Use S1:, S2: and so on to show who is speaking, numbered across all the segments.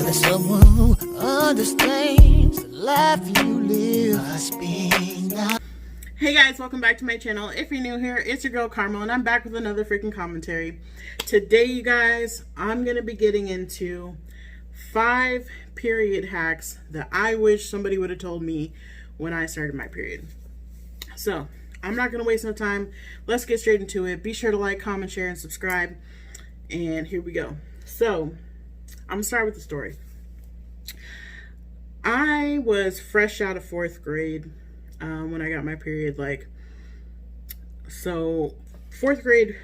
S1: There's someone who understands the life you live must be now.
S2: Hey guys, welcome back to my channel. If you're new here, it's your girl Karmel, and I'm back with another freaking commentary. Today, you guys, I'm going to be getting into 5 period hacks that I wish somebody would have told me when I started my period. So, I'm not going to waste no time. Let's get straight into it. Be sure to like, comment, share, and subscribe. And here we go. So, I'm going to start with the story. I was fresh out of 4th grade when I got my period. So 4th grade,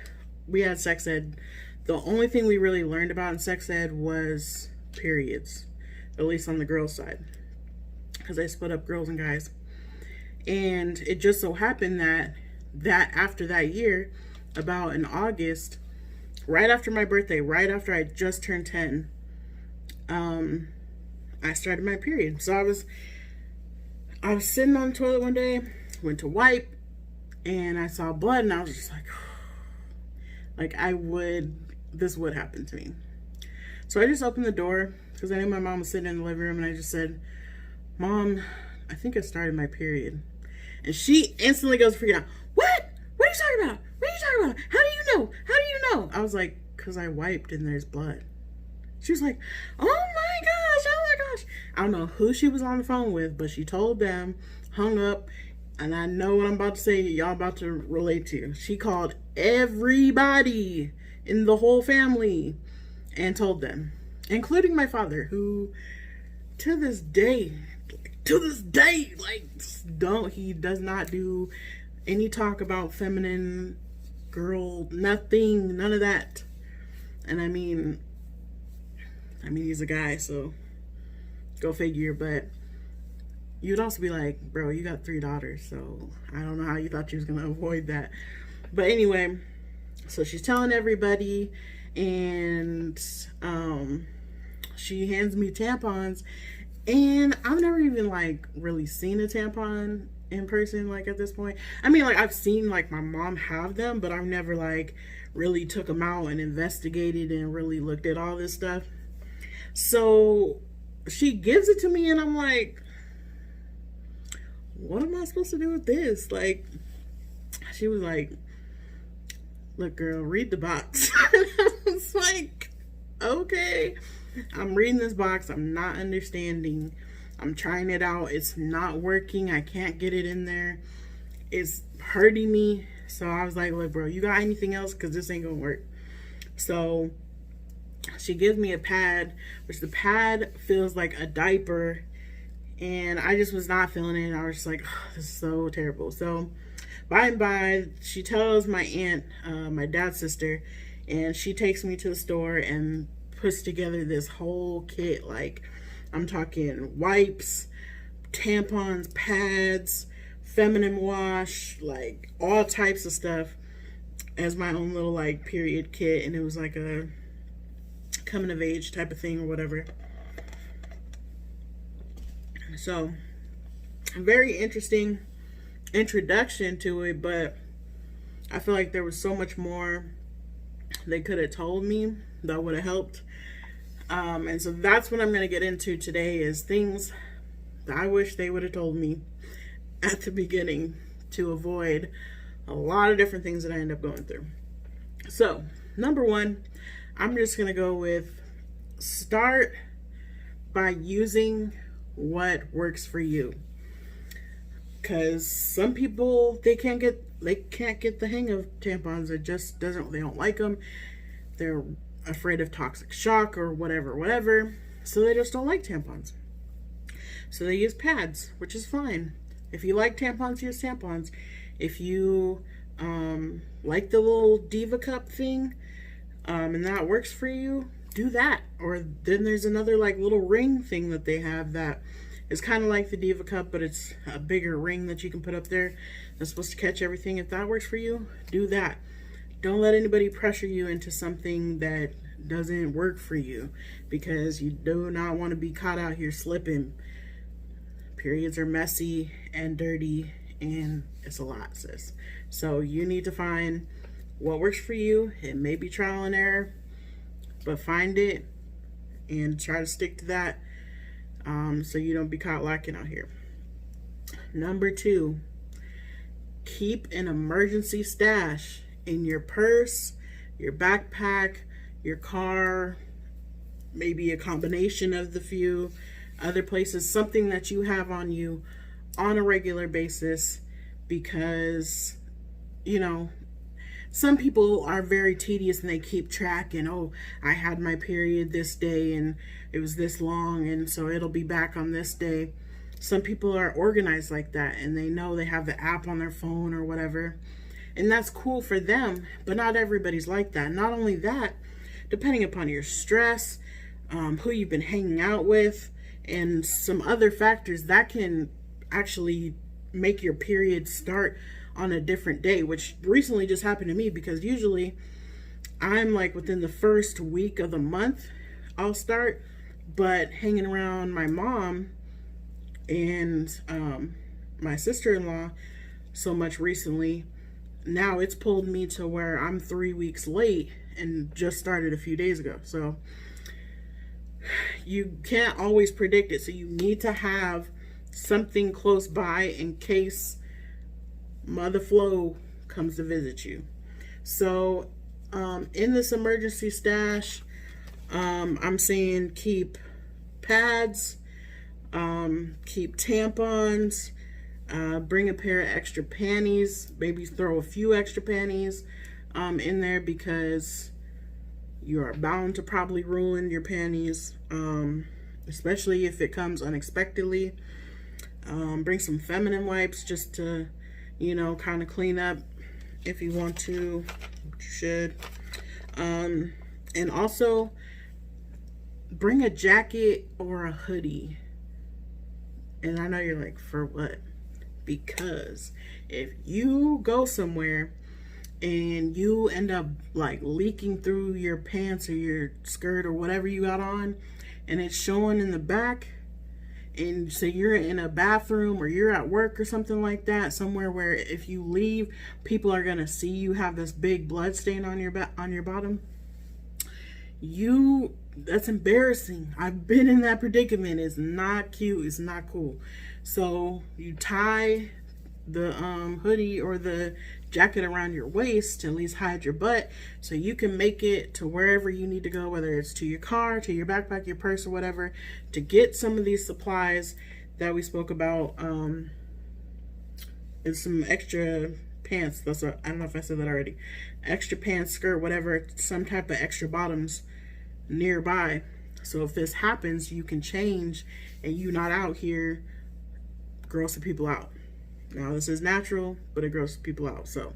S2: we had sex ed. The only thing we really learned about in sex ed was periods, at least on the girls' side, because I split up girls and guys. And it just so happened that after that year, about in August, right after my birthday, right after I just turned 10, I started my period. So I was sitting on the toilet one day, went to wipe, and I saw blood, and I was just like this would happen to me. So I just opened the door, because I knew my mom was sitting in the living room, and I just said, "Mom, I think I started my period." And she instantly goes freaking out. "What? What are you talking about? What are you talking about? How do you know? How do you know?" I was like, "Because I wiped and there's blood." She was like, "Oh my gosh, oh my gosh." I don't know who she was on the phone with, but she told them, hung up, and I know what I'm about to say, y'all about to relate to. She called everybody in the whole family and told them, including my father, who to this day, he does not do any talk about feminine, girl, nothing, none of that. And I mean, he's a guy, so go figure. But you'd also be like, bro, you got 3 daughters, so I don't know how you thought you was gonna avoid that. But anyway, so she's telling everybody, and she hands me tampons, and I've never even really seen a tampon in person at this point. I mean, I've seen my mom have them, but I've never really took them out and investigated and really looked at all this stuff. So she gives it to me, and I'm like, what am I supposed to do with this? She was like, "Look, girl, read the box." I was like, okay. I'm reading this box. I'm not understanding. I'm trying it out. It's not working. I can't get it in there. It's hurting me. So I was like, "Look, bro, you got anything else? Because this ain't going to work." So she gives me a pad, which the pad feels like a diaper, and I just was not feeling it. I was just like, oh, this is so terrible. So by and by, she tells my aunt, my dad's sister, and she takes me to the store and puts together this whole kit. I'm talking wipes, tampons, pads, feminine wash, all types of stuff as my own little period kit. And it was a coming of age type of thing or whatever. So a very interesting introduction to it, but I feel like there was so much more they could have told me that would have helped. And so that's what I'm going to get into today, is things that I wish they would have told me at the beginning to avoid a lot of different things that I end up going through. So number 1, I'm just going to go with, start by using what works for you. Because some people, they can't get the hang of tampons. It just doesn't, they don't like them. They're afraid of toxic shock or whatever. So they just don't like tampons. So they use pads, which is fine. If you like tampons, use tampons. If you like the little Diva cup thing, and that works for you, do that. Or then there's another little ring thing that they have that is kind of like the Diva cup, but it's a bigger ring that you can put up there that's supposed to catch everything. If that works for you, do that. Don't let anybody pressure you into something that doesn't work for you, because you do not want to be caught out here slipping. Periods are messy and dirty, and it's a lot, sis. So you need to find what works for you. It may be trial and error, but find it and try to stick to that, so you don't be caught lacking out here. Number 2, keep an emergency stash in your purse, your backpack, your car, maybe a combination of the few other places, something that you have on you on a regular basis, because, you know, some people are very tedious and they keep track, and oh, I had my period this day and it was this long, and so it'll be back on this day. Some people are organized like that, and they know they have the app on their phone or whatever, and that's cool for them, but not everybody's like that. Not only that, depending upon your stress, who you've been hanging out with, and some other factors, that can actually make your period start on a different day, which recently just happened to me, because usually I'm like within the first week of the month I'll start, but hanging around my mom and my sister-in-law so much recently, now it's pulled me to where I'm 3 weeks late and just started a few days ago. So you can't always predict it, so you need to have something close by in case Mother Flo comes to visit you. So in this emergency stash, I'm saying keep pads, keep tampons, bring a pair of extra panties, maybe throw a few extra panties in there, because you are bound to probably ruin your panties, especially if it comes unexpectedly. Bring some feminine wipes just to, you know, kind of clean up if you want to. You should. And also bring a jacket or a hoodie. And I know you're like, for what? Because if you go somewhere and you end up like leaking through your pants or your skirt or whatever you got on, and it's showing in the back, and so you're in a bathroom or you're at work or something like that, somewhere where if you leave, people are gonna see you have this big blood stain on your bottom, that's embarrassing. I've been in that predicament. It's not cute. It's not cool. So you tie the hoodie or the jacket around your waist to at least hide your butt, so you can make it to wherever you need to go, whether it's to your car, to your backpack, your purse, or whatever, to get some of these supplies that we spoke about, and some extra pants. I don't know if I said that already. Extra pants, skirt, whatever, some type of extra bottoms nearby, so if this happens, you can change and you not out here grossing people out. Now, this is natural, but it grosses people out. So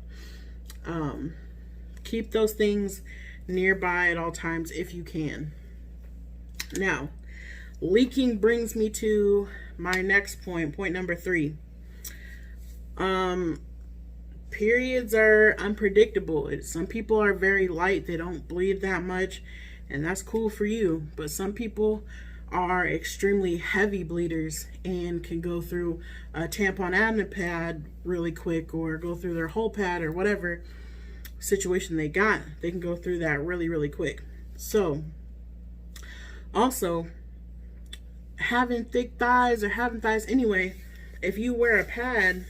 S2: keep those things nearby at all times if you can. Now, leaking brings me to my next point number 3. Periods are unpredictable. Some people are very light. They don't bleed that much, and that's cool for you. But some people are extremely heavy bleeders and can go through a tampon and a pad really quick, or go through their whole pad, or whatever situation they got. They can go through that really, really quick. So also, having thick thighs, or having thighs anyway, if you wear a pad,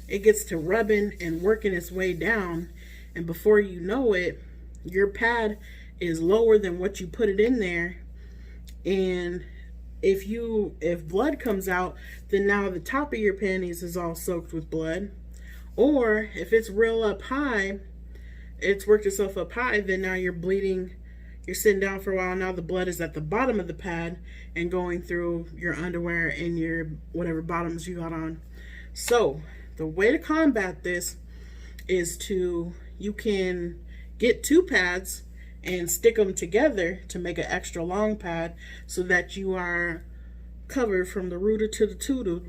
S2: it gets to rubbing and working its way down, and before you know it, your pad is lower than what you put it in there. And if blood comes out, then now the top of your panties is all soaked with blood. Or if it's real up high, it's worked itself up high, then now you're bleeding. You're sitting down for a while, now the blood is at the bottom of the pad and going through your underwear and your whatever bottoms you got on. So the way to combat this is you can get 2 pads and stick them together to make an extra long pad, so that you are covered from the rooter to the tutor,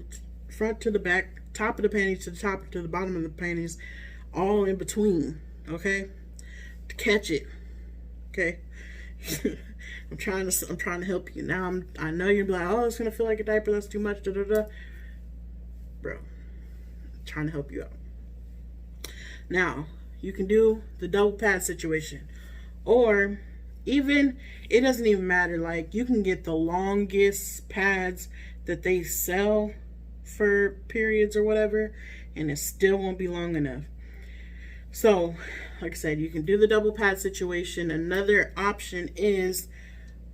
S2: front to the back, top of the panties to the top to the bottom of the panties, all in between. Okay, to catch it. Okay. I'm trying to help you. Now I know you're like, oh, it's gonna feel like a diaper, that's too much, bro. I'm trying to help you out. Now you can do the double pad situation, or Even, it doesn't even matter. Like, you can get the longest pads that they sell for periods or whatever, and it still won't be long enough. So, like I said, you can do the double pad situation. Another option is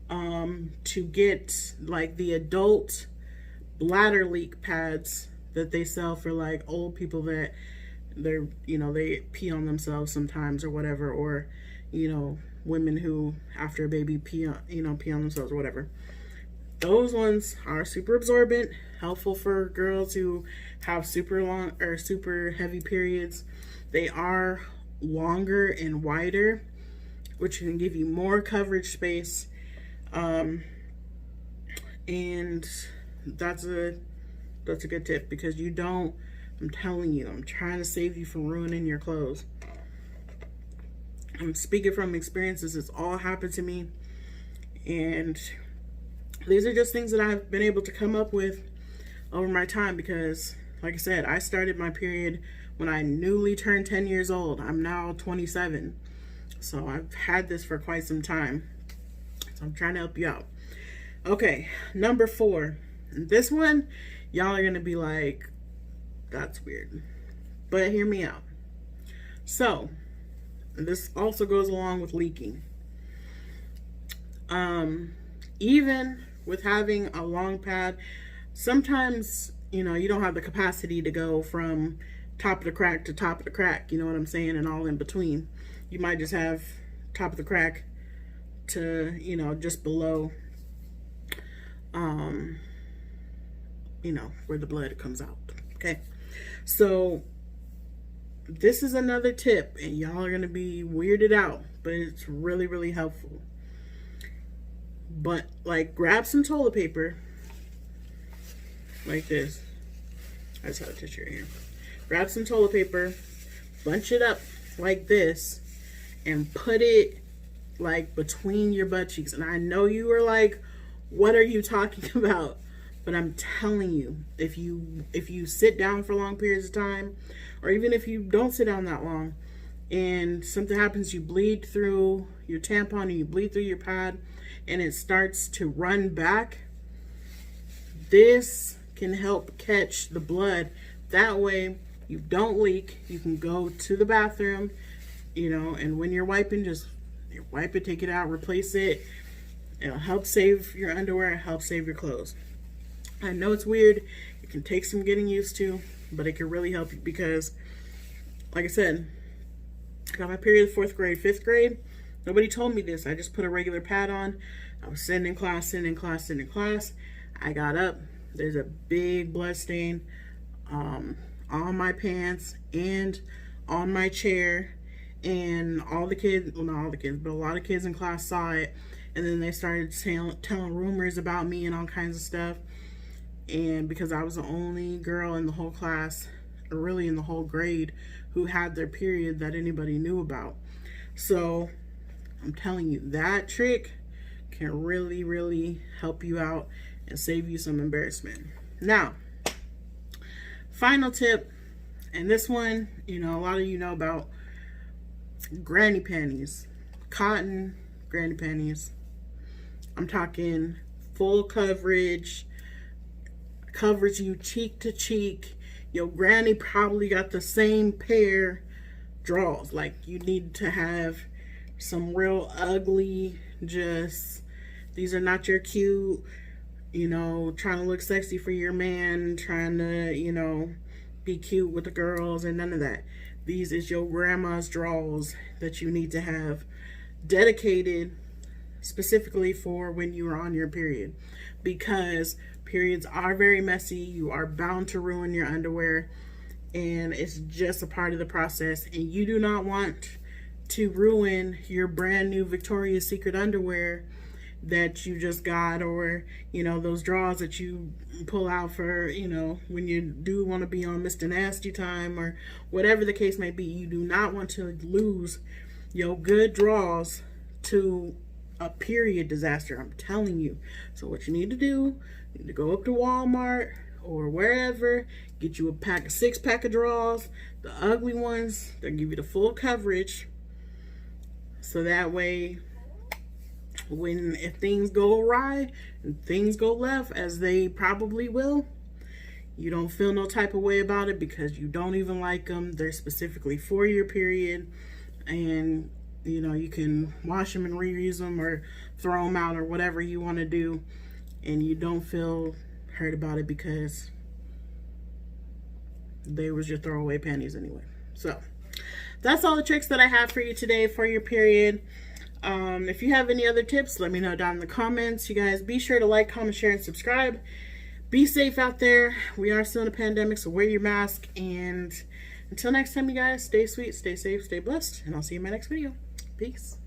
S2: to get like the adult bladder leak pads that they sell for like old people that they're, you know, they pee on themselves sometimes or whatever, or, you know, women who after a baby pee on themselves or whatever. Those ones are super absorbent, helpful for girls who have super long or super heavy periods. They are longer and wider, which can give you more coverage space. And that's a good tip, because you don't, I'm telling you, I'm trying to save you from ruining your clothes. I'm speaking from experiences. It's all happened to me, and these are just things that I've been able to come up with over my time, because like I said, I started my period when I newly turned 10 years old. I'm now 27, so I've had this for quite some time, so I'm trying to help you out. Okay, number 4. This one, y'all are gonna be like, that's weird, but hear me out. So, this also goes along with leaking. Even with having a long pad, sometimes, you know, you don't have the capacity to go from top of the crack to top of the crack, you know what I'm saying, and all in between. You might just have top of the crack to, you know, just below, you know, where the blood comes out. Okay, so this is another tip, and y'all are gonna be weirded out, but it's really, really helpful. But like, grab some toilet paper like this. I just have a tissue right here. Grab some toilet paper, bunch it up like this, and put it like between your butt cheeks. And I know you are like, what are you talking about? But I'm telling you, if you sit down for long periods of time, or even if you don't sit down that long, and something happens, you bleed through your tampon or you bleed through your pad, and it starts to run back, this can help catch the blood. That way you don't leak. You can go to the bathroom, you know, and when you're wiping, just wipe it, take it out, replace it. It'll help save your underwear, it helps save your clothes. I know it's weird, it can take some getting used to, but it can really help you, because like I said, I got my period 4th grade, 5th grade. Nobody told me this. I just put a regular pad on. I was sitting in class. I got up. There's a big blood stain on my pants and on my chair. And all the kids, well, not all the kids, but a lot of kids in class saw it. And then they started telling rumors about me and all kinds of stuff. And because I was the only girl in the whole class, or really in the whole grade, who had their period that anybody knew about. So I'm telling you, that trick can really, really help you out and save you some embarrassment. Now, final tip, and this one, you know, a lot of you know about granny panties, cotton granny panties. I'm talking full coverage, covers you cheek to cheek. Your granny probably got the same pair drawers. Like, you need to have some real ugly, just, these are not your cute, you know, trying to look sexy for your man, trying to, you know, be cute with the girls, and none of that. These is your grandma's drawers that you need to have dedicated specifically for when you are on your period, because periods are very messy. You are bound to ruin your underwear, and it's just a part of the process, and you do not want to ruin your brand new Victoria's Secret underwear that you just got, or, you know, those drawers that you pull out for, you know, when you do want to be on Mr. Nasty time, or whatever the case may be. You do not want to lose your good drawers to a period disaster, I'm telling you. So what you need to do, you need to go up to Walmart or wherever, get you a 6-pack of drawers, the ugly ones that give you the full coverage, so that way if things go awry and things go left, as they probably will, you don't feel no type of way about it because you don't even like them. They're specifically for your period, and you know, you can wash them and reuse them or throw them out or whatever you want to do, and you don't feel hurt about it because they was your throwaway panties anyway. So that's all the tricks that I have for you today for your period. If you have any other tips, let me know down in the comments. You guys be sure to like, comment, share, and subscribe. Be safe out there. We are still in a pandemic, so wear your mask. And until next time, you guys, stay sweet, stay safe, stay blessed, and I'll see you in my next video. Peace.